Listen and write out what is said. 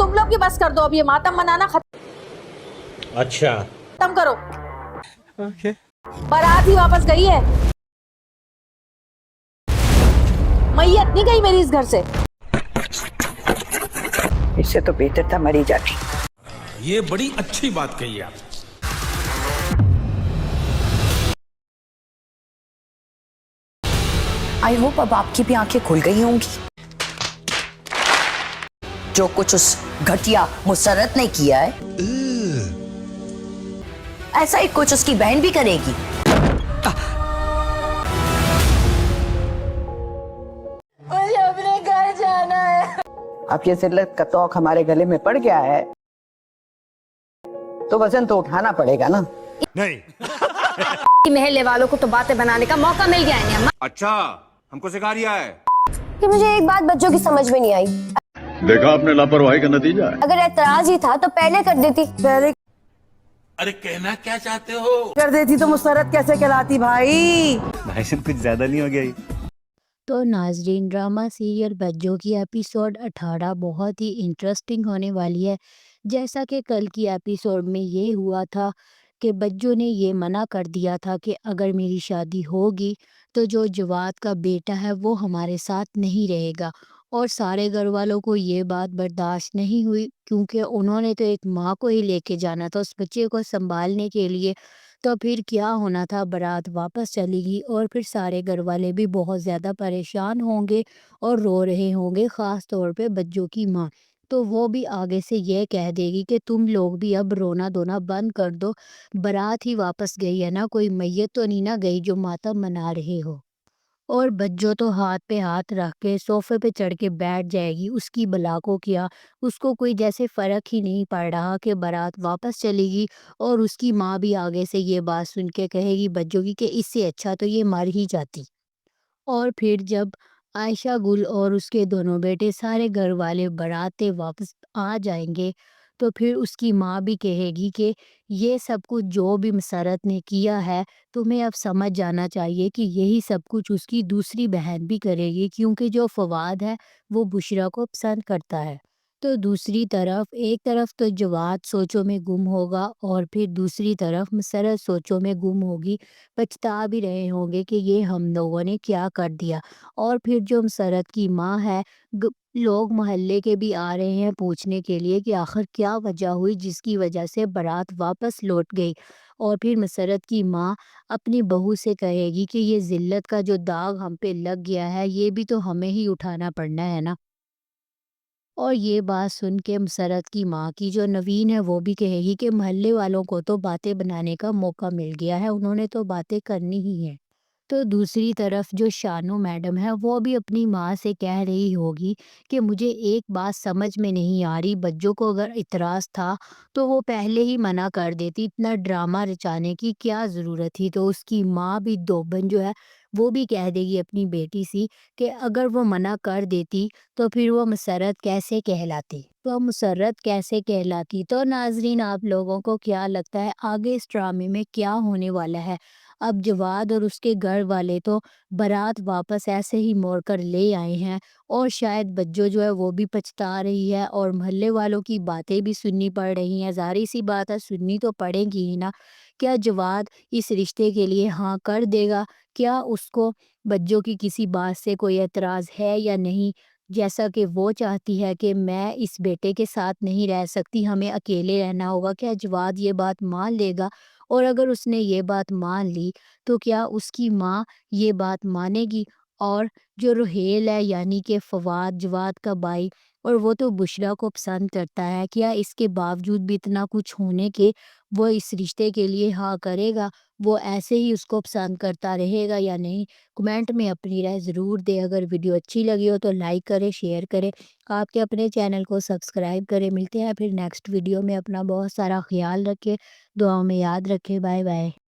तुम लोग भी बस कर दो, अब ये मातम मनाना अच्छा खत्म करो। बारात ही वापस गई है, मैयत नहीं गई मेरी इस घर से। इससे तो बेहतर था मरी जाती। ये बड़ी अच्छी बात कही आप। आई होप अब आपकी भी आंखें खुल गई होंगी। जो कुछ उस घटिया मुसर्रत ने किया है, ऐसा ही कुछ उसकी बहन भी करेगी। मुझे अपने घर जाना है। अब ये जिल्लत का तौक हमारे गले में पड़ गया है, तो वजन तो उठाना पड़ेगा ना। महल्ले वालों को तो बातें बनाने का मौका मिल गया है। अच्छा, हमको सिखा रिया है कि मुझे एक बात बच्चों की समझ में नहीं आई। देखा आपने लापरवाही का नतीजा है। अगर एतराज ही था तो पहले कर देती। पहले अरे कहना क्या चाहते हो? कर देती तो मुसर्रत कैसे कहलाती भाई? कुछ ज्यादा नहीं हो गया? तो नाजरीन, ड्रामा सीरियल बज्जो की एपिसोड 18 बहुत ही इंटरेस्टिंग होने वाली है। जैसा कि कल की एपिसोड में ये हुआ था कि बज्जो ने ये मना कर दिया था कि अगर मेरी शादी होगी तो जो जवाद का बेटा है वो हमारे साथ नहीं रहेगा, और सारे घर वालों को ये बात बर्दाश्त नहीं हुई क्योंकि उन्होंने तो एक माँ को ही लेके जाना था उस बच्चे को संभालने के लिए। तो फिर क्या होना था, बारात वापस चलेगी और फिर सारे घर वाले भी बहुत ज़्यादा परेशान होंगे और रो रहे होंगे, ख़ास तौर पे बच्चों की माँ। तो वो भी आगे से ये कह देगी कि तुम लोग भी अब रोना धोना बंद कर दो, बारात ही वापस गई है ना, कोई मैयत तो नहीं ना गई जो मातम मना रहे हो। और बज्जो तो हाथ पे हाथ रख के सोफे पे चढ़ के बैठ जाएगी। उसकी भला को क्या, उसको कोई जैसे फ़र्क ही नहीं पड़ रहा कि बारात वापस चलेगी। और उसकी माँ भी आगे से ये बात सुन के कहेगी बज्जो की कि इससे अच्छा तो ये मर ही जाती। और फिर जब आयशा गुल और उसके दोनों बेटे सारे घर वाले बारात वापस आ जाएंगे तो फिर उसकी माँ भी कहेगी कि ये सब कुछ जो भी मसरत ने किया है तुम्हें अब समझ जाना चाहिए कि यही सब कुछ उसकी दूसरी बहन भी करेगी, क्योंकि जो फवाद है वो बुशरा को पसंद करता है। तो दूसरी तरफ, एक तरफ तो जवाद सोचों में गुम होगा और फिर दूसरी तरफ मसरत सोचों में गुम होगी, पछता भी रहे होंगे कि ये हम लोगों ने क्या कर दिया। और फिर जो मसरत की माँ है, लोग मोहल्ले के भी आ रहे हैं पूछने के लिए कि आखिर क्या वजह हुई जिसकी वजह से बारात वापस लौट गई। और फिर मसरत की माँ अपनी बहू से कहेगी कि ये जिल्लत का जो दाग हम पे लग गया है ये भी तो हमें ही उठाना पड़ना है ना। और ये बात सुन के मसरत की माँ की जो नवीन है वो भी कहेगी कि मोहल्ले वालों को तो बातें बनाने का मौका मिल गया है, उन्होंने तो बातें करनी ही है। तो दूसरी तरफ जो शानू मैडम है वो भी अपनी माँ से कह रही होगी कि मुझे एक बात समझ में नहीं आ रही, बच्चों को अगर इतराज़ था तो वो पहले ही मना कर देती, इतना ड्रामा रचाने की क्या ज़रूरत थी। तो उसकी माँ भी दोबन जो है वो भी कह देगी अपनी बेटी सी कि अगर वो मना कर देती तो फिर वो मुसर्रत कैसे कहलाती, तो मुसर्रत कैसे कहलाती। तो नाजरीन, आप लोगों को क्या लगता है आगे इस ड्रामे में क्या होने वाला है? अब जवाद और उसके घर वाले तो बारात वापस ऐसे ही मोड़ कर ले आए हैं और शायद बज्जो जो है वो भी पछता रही है और मोहल्ले वालों की बातें भी सुननी पड़ रही हैं। ज़ाहिर सी बात है, सुननी तो पड़ेगी ही ना। क्या जवाद इस रिश्ते के लिए हाँ कर देगा? क्या उसको बज्जो की किसी बात से कोई एतराज़ है या नहीं? जैसा कि वो चाहती है कि मैं इस बेटे के साथ नहीं रह सकती, हमें अकेले रहना होगा, क्या जवाद ये बात मान लेगा? और अगर उसने ये बात मान ली तो क्या उसकी माँ ये बात मानेगी? और जो रुहेल है यानी कि फवाद जवाद का भाई, और वो तो बुशरा को पसंद करता है, क्या इसके बावजूद भी इतना कुछ होने के वो इस रिश्ते के लिए हाँ करेगा? वो ऐसे ही उसको पसंद करता रहेगा या नहीं? कमेंट में अपनी राय ज़रूर दें। अगर वीडियो अच्छी लगी हो तो लाइक करें, शेयर करें, आपके अपने चैनल को सब्सक्राइब करें। मिलते हैं फिर नेक्स्ट वीडियो में। अपना बहुत सारा ख्याल रखें, दुआओं में याद रखें। Bye bye.